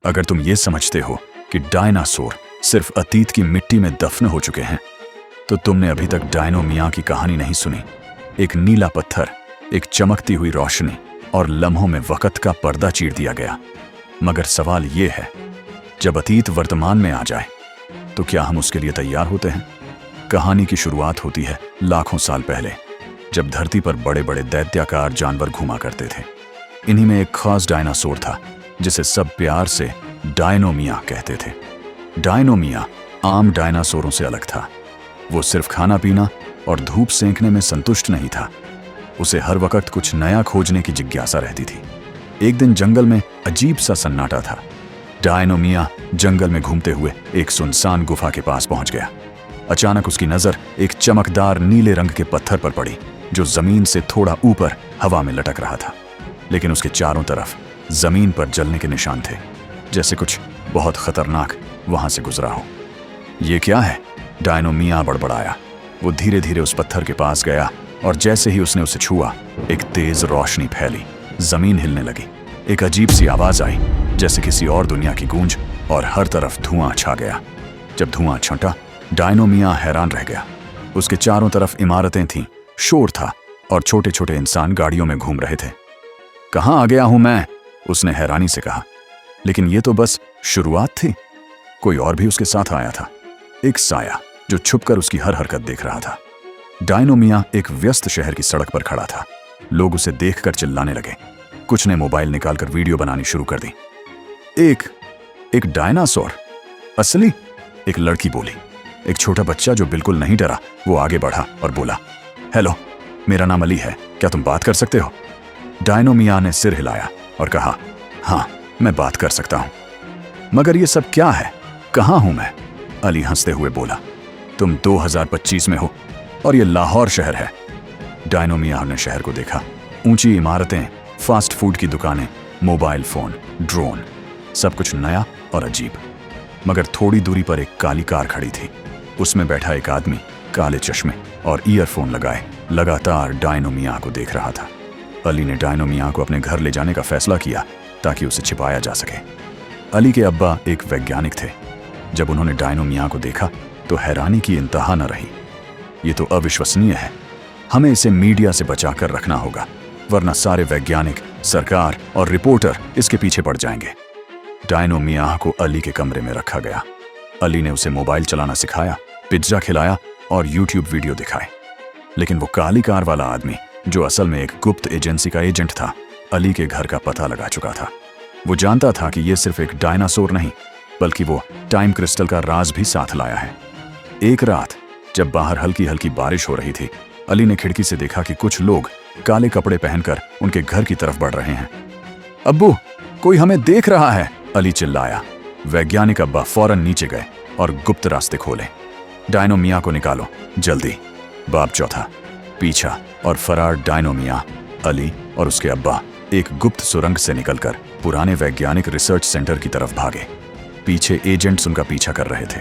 अगर तुम ये समझते हो कि डायनासोर सिर्फ अतीत की मिट्टी में दफन हो चुके हैं, तो तुमने अभी तक डायनो मियाँ की कहानी नहीं सुनी। एक नीला पत्थर, एक चमकती हुई रोशनी और लम्हों में वक़्त का पर्दा चीर दिया गया। मगर सवाल ये है, जब अतीत वर्तमान में आ जाए तो क्या हम उसके लिए तैयार होते हैं? कहानी की शुरुआत होती है लाखों साल पहले, जब धरती पर बड़े बड़े दैत्याकार जानवर घूमा करते थे। इन्हीं में एक खास डायनासोर था जिसे सब प्यार से डायनो मियाँ कहते थे। डायनो मियाँ आम डायनासोरों से अलग था। वो सिर्फ खाना पीना और धूप सेंकने में संतुष्ट नहीं था। उसे हर वक्त कुछ नया खोजने की जिज्ञासा रहती थी। एक दिन जंगल में अजीब सा सन्नाटा था। डायनो मियाँ जंगल में घूमते हुए एक सुनसान गुफा के पास पहुंच गया। अचानक उसकी नजर एक चमकदार नीले रंग के पत्थर पर पड़ी, जो जमीन से थोड़ा ऊपर हवा में लटक रहा था। लेकिन उसके चारों तरफ जमीन पर जलने के निशान थे, जैसे कुछ बहुत खतरनाक वहां से गुजरा हो। ये क्या है? डायनो मियाँ बड़बड़ाया। वो धीरे धीरे उस पत्थर के पास गया और जैसे ही उसने उसे छुआ, एक तेज रोशनी फैली, जमीन हिलने लगी। एक अजीब सी आवाज आई, जैसे किसी और दुनिया की गूंज, और हर तरफ धुआं छा गया। जब धुआं छंटा, डायनो मियाँ हैरान रह गया। उसके चारों तरफ इमारतें थीं, शोर था और छोटे छोटे इंसान गाड़ियों में घूम रहे थे। कहाँ आ गया हूं मैं? उसने हैरानी से कहा। लेकिन ये तो बस शुरुआत थी। कोई और भी उसके साथ आया था, एक साया जो छुपकर उसकी हर हरकत देख रहा था। डायनो मियाँ एक व्यस्त शहर की सड़क पर खड़ा था। लोग उसे देखकर चिल्लाने लगे। कुछ ने मोबाइल निकालकर वीडियो बनानी शुरू कर दी। एक डायनासोर? असली? एक लड़की बोली। एक छोटा बच्चा जो बिल्कुल नहीं डरा, वो आगे बढ़ा और बोला, हेलो, मेरा नाम अली है, क्या तुम बात कर सकते हो? डायनो मियाँ ने सिर हिलाया और कहा, हाँ, मैं बात कर सकता हूं। मगर ये सब क्या है? कहाँ हूं मैं? अली हंसते हुए बोला, तुम 2025 में हो और ये लाहौर शहर है। डायनो मियाँ ने शहर को देखा। ऊंची इमारतें, फास्ट फूड की दुकानें, मोबाइल फोन, ड्रोन, सब कुछ नया और अजीब। मगर थोड़ी दूरी पर एक काली कार खड़ी थी। उसमें बैठा एक आदमी, काले चश्मे और ईयरफोन लगाए, लगातार डायनो मियाँ को देख रहा था। अली ने डायनो मियाँ को अपने घर ले जाने का फैसला किया ताकि उसे छिपाया जा सके। अली के अब्बा एक वैज्ञानिक थे। जब उन्होंने डायनो मियाँ को देखा तो हैरानी की इंतहा न रही। ये तो अविश्वसनीय है। हमें इसे मीडिया से बचाकर रखना होगा, वरना सारे वैज्ञानिक, सरकार और रिपोर्टर इसके पीछे पड़ जाएंगे। डायनो मियाँ को अली के कमरे में रखा गया। अली ने उसे मोबाइल चलाना सिखाया, पिज्जा खिलाया और यूट्यूब वीडियो दिखाए। लेकिन वो काली कार वाला आदमी, जो असल में एक गुप्त एजेंसी का एजेंट था, अली के घर का पता लगा चुका था। वो जानता था कि ये सिर्फ एक डायनासोर नहीं, बल्कि वो टाइम क्रिस्टल का राज भी साथ लाया है। एक रात जब बाहर हल्की हल्की बारिश हो रही थी, अली ने खिड़की से देखा कि कुछ लोग काले कपड़े पहनकर उनके घर की तरफ बढ़ रहे हैं। अब्बू, कोई हमें देख रहा है, अली चिल्लाया। वैज्ञानिक अब्बा फौरन नीचे गए और गुप्त रास्ते खोले। डायनो मियाँ को निकालो, जल्दी। बाप चौथा, पीछा और फरार डायनो मियाँ, अली और उसके अब्बा एक गुप्त सुरंग से निकलकर पुराने वैज्ञानिक रिसर्च सेंटर की तरफ भागे। पीछे एजेंट्स उनका पीछा कर रहे थे।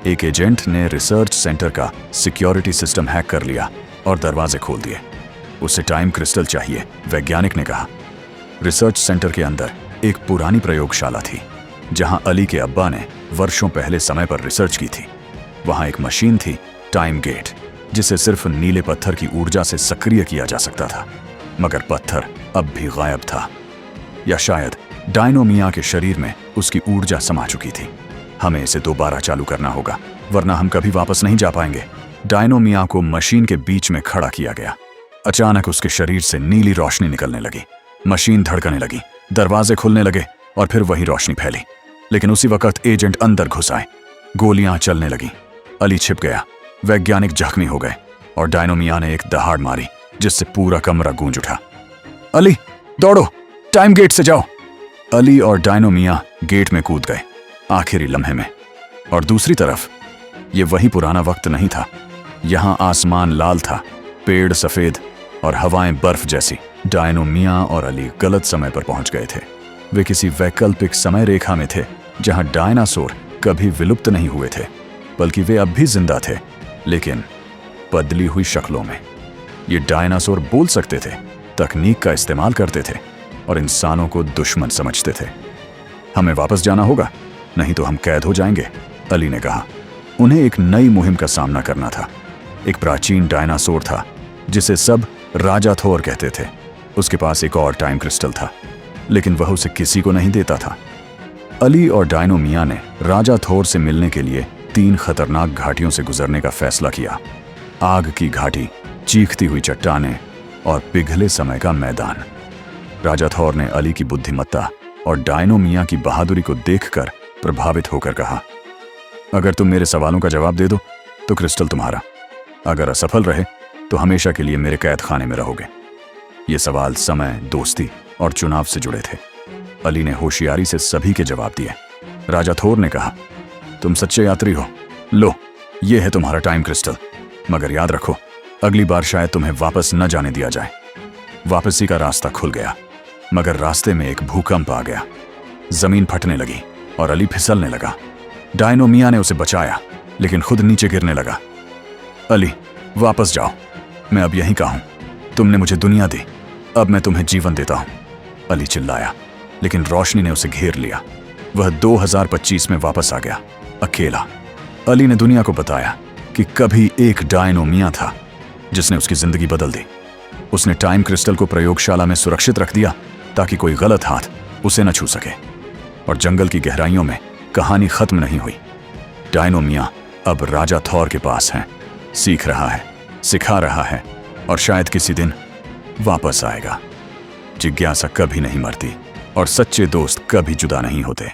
एक एजेंट ने रिसर्च सेंटर का सिक्योरिटी सिस्टम हैक कर लिया और दरवाजे खोल दिए। उसे टाइम क्रिस्टल चाहिए, वैज्ञानिक ने कहा। रिसर्च सेंटर के अंदर एक पुरानी प्रयोगशाला थी, जहां अली के अब्बा ने वर्षों पहले समय पर रिसर्च की थी। वहां एक मशीन थी, टाइम गेट, जिसे सिर्फ नीले पत्थर की ऊर्जा से सक्रिय किया जा सकता था। मगर पत्थर अब भी गायब था, या शायद डायनो मियाँ के शरीर में उसकी ऊर्जा समा चुकी थी। हमें इसे दोबारा चालू करना होगा, वरना हम कभी वापस नहीं जा पाएंगे। डायनो मियाँ को मशीन के बीच में खड़ा किया गया। अचानक उसके शरीर से नीली रोशनी निकलने लगी। मशीन धड़कने लगी, दरवाजे खुलने लगे और फिर वही रोशनी फैली। लेकिन उसी वक्त एजेंट अंदर घुस आए। गोलियां चलने लगी। अली छिप गया। वैज्ञानिक जख्मी हो गए और डायनो मियाँ ने एक दहाड़ मारी, जिससे पूरा कमरा गूंज उठा। अली, दौड़ो, टाइम गेट से जाओ। अली और डायनो मियाँ गेट में कूद गए, आखिरी लम्हे में। और दूसरी तरफ ये वही पुराना वक्त नहीं था। यहाँ आसमान लाल था, पेड़ सफेद और हवाएं बर्फ जैसी। डायनो मियाँ और अली गलत समय पर पहुंच गए थे। वे किसी वैकल्पिक समय रेखा में थे, जहां डायनासोर कभी विलुप्त नहीं हुए थे, बल्कि वे अब भी जिंदा थे, लेकिन बदली हुई शक्लों में। ये डायनासोर बोल सकते थे, तकनीक का इस्तेमाल करते थे और इंसानों को दुश्मन समझते थे। हमें वापस जाना होगा, नहीं तो हम कैद हो जाएंगे, अली ने कहा। उन्हें एक नई मुहिम का सामना करना था। एक प्राचीन डायनासोर था जिसे सब राजा थोर कहते थे। उसके पास एक और टाइम क्रिस्टल था, लेकिन वह उसे किसी को नहीं देता था। अली और डायनो मियाँ ने राजा थोर से मिलने के लिए 3 खतरनाक घाटियों से गुजरने का फैसला किया। आग की घाटी, चीखती हुई चट्टानें और पिघले समय का मैदान। राजा थोर ने अली की बुद्धिमत्ता और डायनो मियाँ की बहादुरी को देखकर प्रभावित होकर कहा, अगर तुम मेरे सवालों का जवाब दे दो तो क्रिस्टल तुम्हारा, अगर असफल रहे तो हमेशा के लिए मेरे कैद खाने में रहोगे। ये सवाल समय, दोस्ती और चुनाव से जुड़े थे। अली ने होशियारी से सभी के जवाब दिए। राजा थोर ने कहा, तुम सच्चे यात्री हो, लो ये है तुम्हारा टाइम क्रिस्टल, मगर याद रखो अगली बार शायद तुम्हें वापस न जाने दिया जाए। वापसी का रास्ता खुल गया, मगर रास्ते में एक भूकंप आ गया। जमीन फटने लगी और अली फिसलने लगा। डायनो मियाँ ने उसे बचाया, लेकिन खुद नीचे गिरने लगा। अली वापस जाओ, मैं अब यहीं का हूं। तुमने मुझे दुनिया दी, अब मैं तुम्हें जीवन देता हूं, अली चिल्लाया। लेकिन रोशनी ने उसे घेर लिया। वह 2025 में वापस आ गया, अकेला। अली ने दुनिया को बताया कि कभी एक डायनो मियाँ था जिसने उसकी जिंदगी बदल दी। उसने टाइम क्रिस्टल को प्रयोगशाला में सुरक्षित रख दिया ताकि कोई गलत हाथ उसे न छू सके। और जंगल की गहराइयों में कहानी खत्म नहीं हुई। डायनो मियाँ अब राजा थोर के पास है, सीख रहा है, सिखा रहा है और शायद किसी दिन वापस आएगा। जिज्ञासा कभी नहीं मरती और सच्चे दोस्त कभी जुदा नहीं होते।